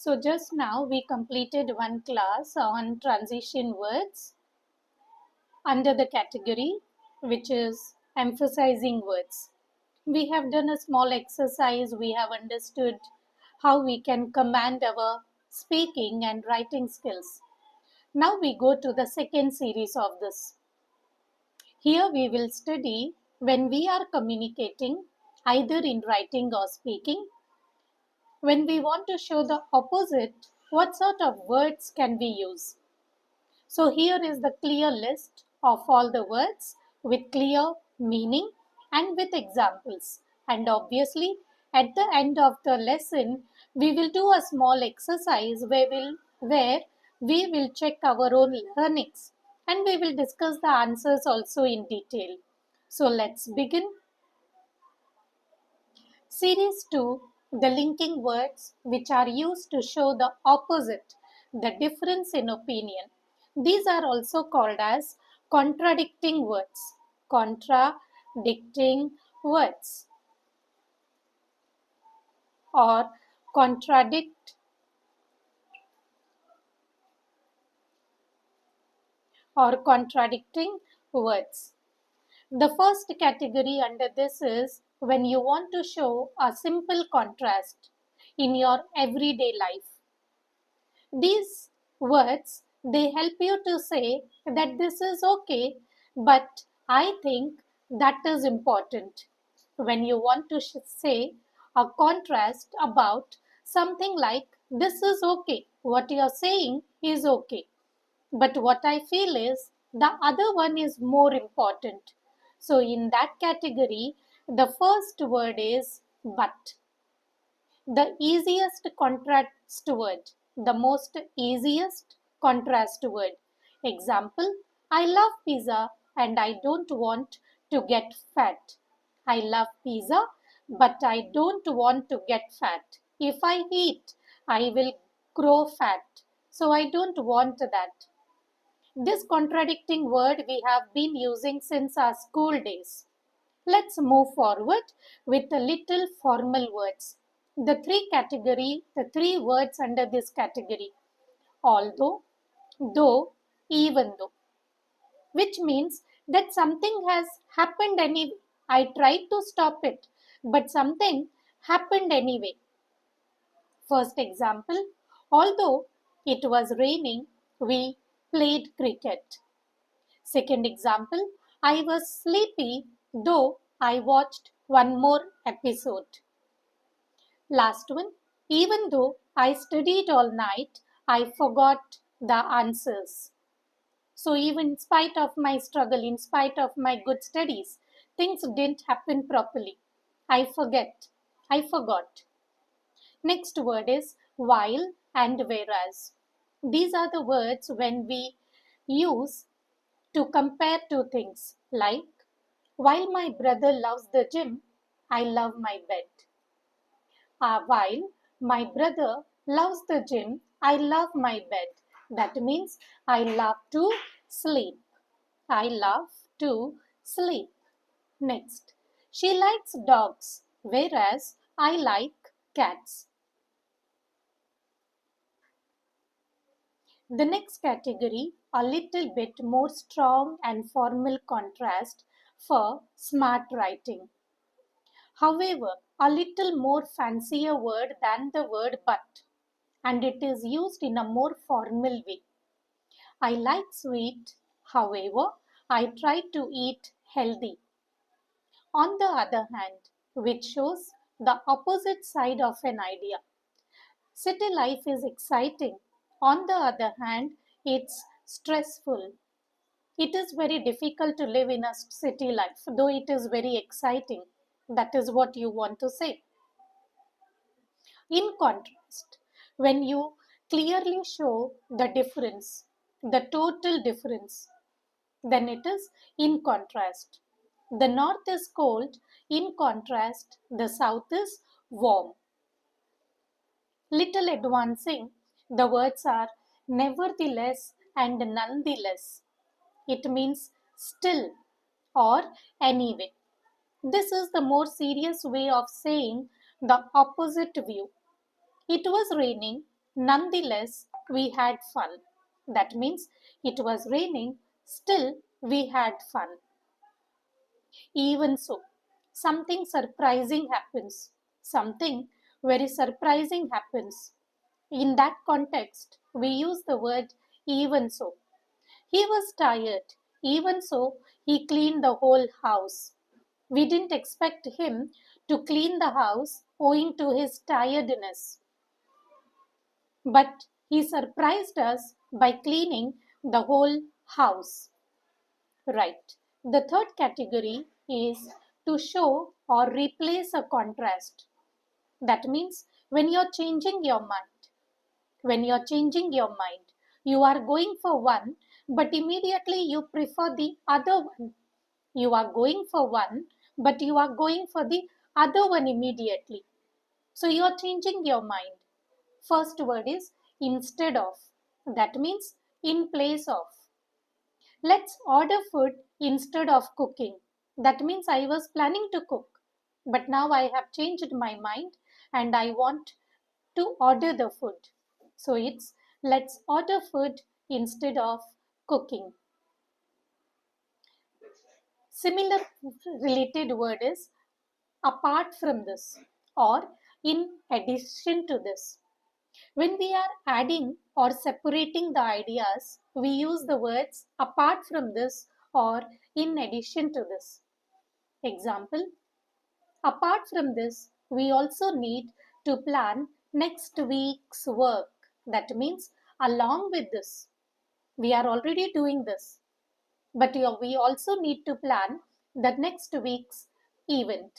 So just now we completed one class on transition words under the category which is emphasizing words. We have done a small exercise, we have understood how we can command our speaking and writing skills. Now we go to the second series of this. Here we will study when we are communicating either in writing or speaking. When we want to show the opposite, what sort of words can we use? So here is the clear list of all the words with clear meaning and with examples. And obviously, at the end of the lesson, we will do a small exercise where we will check our own learnings and we will discuss the answers also in detail. So let's begin. Series 2, the linking words which are used to show the opposite, the difference in opinion. These are also called as contradicting words. Contradicting words or contradict or contradicting words. The first category under this is when you want to show a simple contrast in your everyday life. These words, they help you to say that this is okay, but I think that is important. When you want to say a contrast about something like this is okay, what you are saying is okay, but what I feel is the other one is more important. So in that category, the first word is but. The easiest contrast word, the most easiest contrast word. Example, I love pizza and I don't want to get fat. I love pizza, but I don't want to get fat. If I eat, I will grow fat. So I don't want that. This contradicting word we have been using since our school days. Let's move forward with the little formal words. The three words under this category. Although, though, even though. Which means that something has happened anyway. I tried to stop it, but something happened anyway. First example, although it was raining, we played cricket. Second example, I was sleepy though I watched one more episode. Last one, even though I studied all night, I forgot the answers. So, even in spite of my struggle, in spite of my good studies, things didn't happen properly. I forget. I forgot. Next word is while and whereas. These are the words when we use to compare two things like while my brother loves the gym, I love my bed. While my brother loves the gym, I love my bed. That means I love to sleep. I love to sleep. Next, she likes dogs, whereas I like cats. The next category, a little bit more strong and formal contrast for smart writing. However, a little more fancier word than the word but, and it is used in a more formal way. I like sweet, however, I try to eat healthy. On the other hand, which shows the opposite side of an idea. City life is exciting. On the other hand, it's stressful. It is very difficult to live in a city life, though it is very exciting. That is what you want to say. In contrast, when you clearly show the difference, the total difference, then it is in contrast. The north is cold, in contrast, the south is warm. Little advancing, the words are nevertheless and nonetheless. It means still or anyway. This is the more serious way of saying the opposite view. It was raining, Nonetheless, we had fun. That means it was raining, still we had fun. Even so, something surprising happens. Something very surprising happens. In that context, we use the word even so. He was tired. Even so, he cleaned the whole house. We didn't expect him to clean the house owing to his tiredness. But he surprised us by cleaning the whole house. Right. The third category is to show or replace a contrast. That means when you're changing your mind, when you're changing your mind, you are going for one, but immediately you prefer the other one. You are going for one, but you are going for the other one immediately. So you are changing your mind. First word is instead of. That means in place of. Let's order food instead of cooking. That means I was planning to cook, but now I have changed my mind and I want to order the food. So it's let's order food instead of cooking. Similar related word is apart from this or in addition to this. When we are adding or separating the ideas, we use the words apart from this or in addition to this. Example, apart from this, we also need to plan next week's work. That means along with this, we are already doing this, but we also need to plan the next week's event.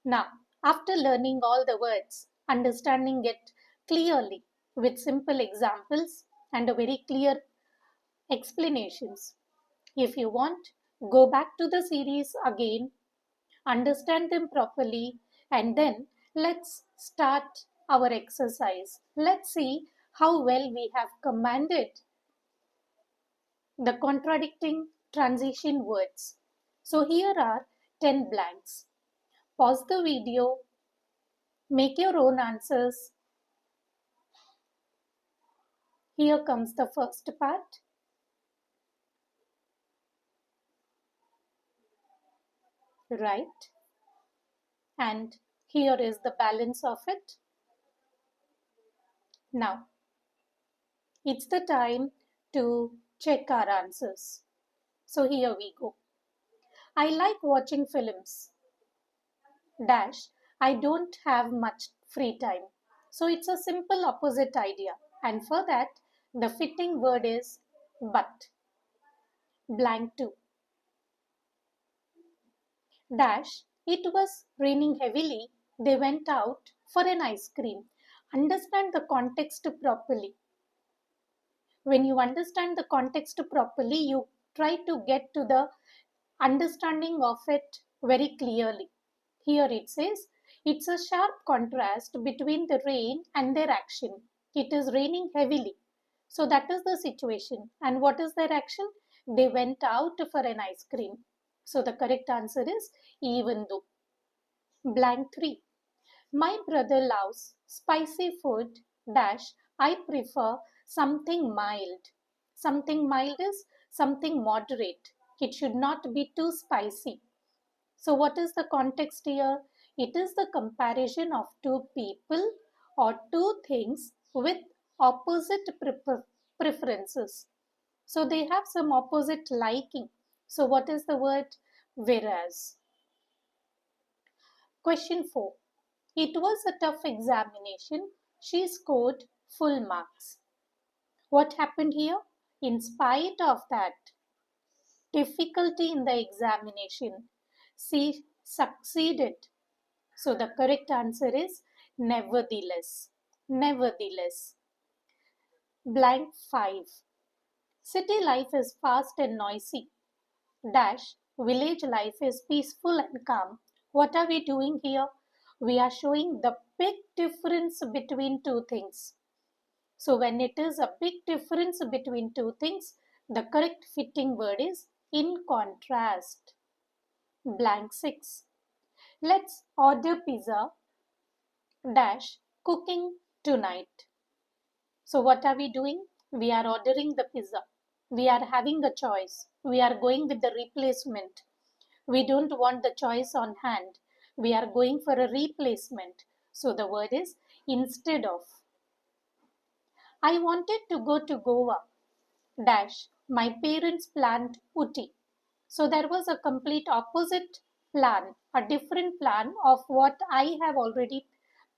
Now, after learning all the words, understanding it clearly with simple examples and a very clear explanations. If you want, go back to the series again, understand them properly, and then let's start our exercise. Let's see how well we have commanded the contradicting transition words. So here are 10 blanks. Pause the video, make your own answers. Here comes the first part. Right. And here is the balance of it. Now, it's the time to check our answers. So here we go. I like watching films. Dash, I don't have much free time. So it's a simple opposite idea. And for that, the fitting word is but. Blank 2. Dash, it was raining heavily. They went out for an ice cream. Understand the context properly. When you understand the context properly, you try to get to the understanding of it very clearly. Here it says, it's a sharp contrast between the rain and their action. It is raining heavily. So that is the situation. And what is their action? They went out for an ice cream. So the correct answer is even though. Blank 3. My brother loves spicy food. Dash, I prefer something mild. Something mild is something moderate. It should not be too spicy. So, what is the context here? It is the comparison of two people or two things with opposite preferences. So, they have some opposite liking. So, what is the word? Whereas. Question 4. It was a tough examination. She scored full marks. What happened here? In spite of that difficulty in the examination, she succeeded. So the correct answer is nevertheless. Nevertheless. Blank 5. City life is fast and noisy. Dash. Village life is peaceful and calm. What are we doing here? We are showing the big difference between two things. So when it is a big difference between two things, the correct fitting word is in contrast. Blank 6. Let's order pizza. Dash. cooking tonight. So, what are we doing? We are ordering the pizza. We are having a choice. We are going with the replacement. We don't want the choice on hand. We are going for a replacement. So, the word is instead of. I wanted to go to Goa. Dash. My parents planned Uti. So there was a complete opposite plan, a different plan of what I have already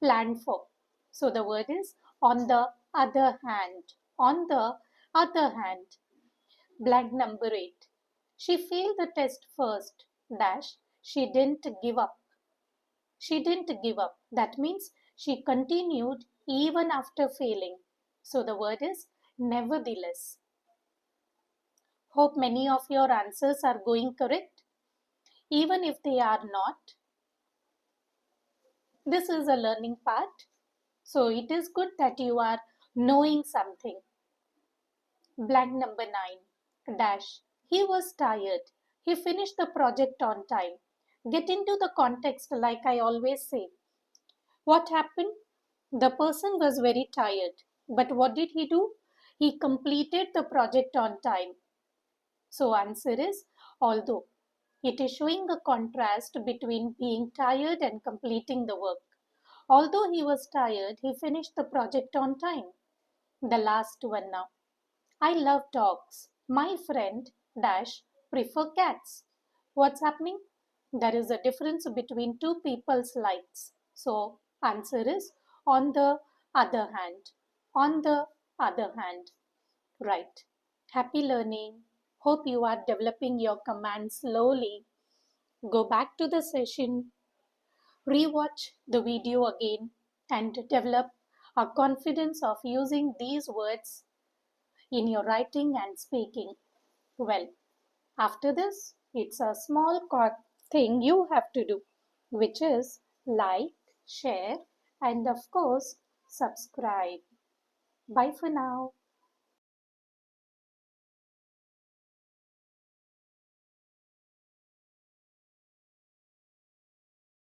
planned for. So the word is on the other hand. On the other hand. Blank number 8. She failed the test first. Dash. She didn't give up. She didn't give up. That means she continued even after failing. So the word is nevertheless. Hope many of your answers are going correct. Even if they are not, this is a learning part. So it is good that you are knowing something. Blank number 9. Dash. He was tired. He finished the project on time. Get into the context like I always say. What happened? The person was very tired. But what did he do? He completed the project on time. So answer is although. It is showing a contrast between being tired and completing the work. Although he was tired, he finished the project on time. The last one now. I love dogs. My friend dash prefer cats. What's happening? There is a difference between two people's likes. So answer is on the other hand. On the other hand. Right. Happy learning. Hope you are developing your command slowly. Go back to the session, rewatch the video again, and develop a confidence of using these words in your writing and speaking. Well, after this, it's a small thing you have to do, which is like, share, and of course, subscribe. Bye for now.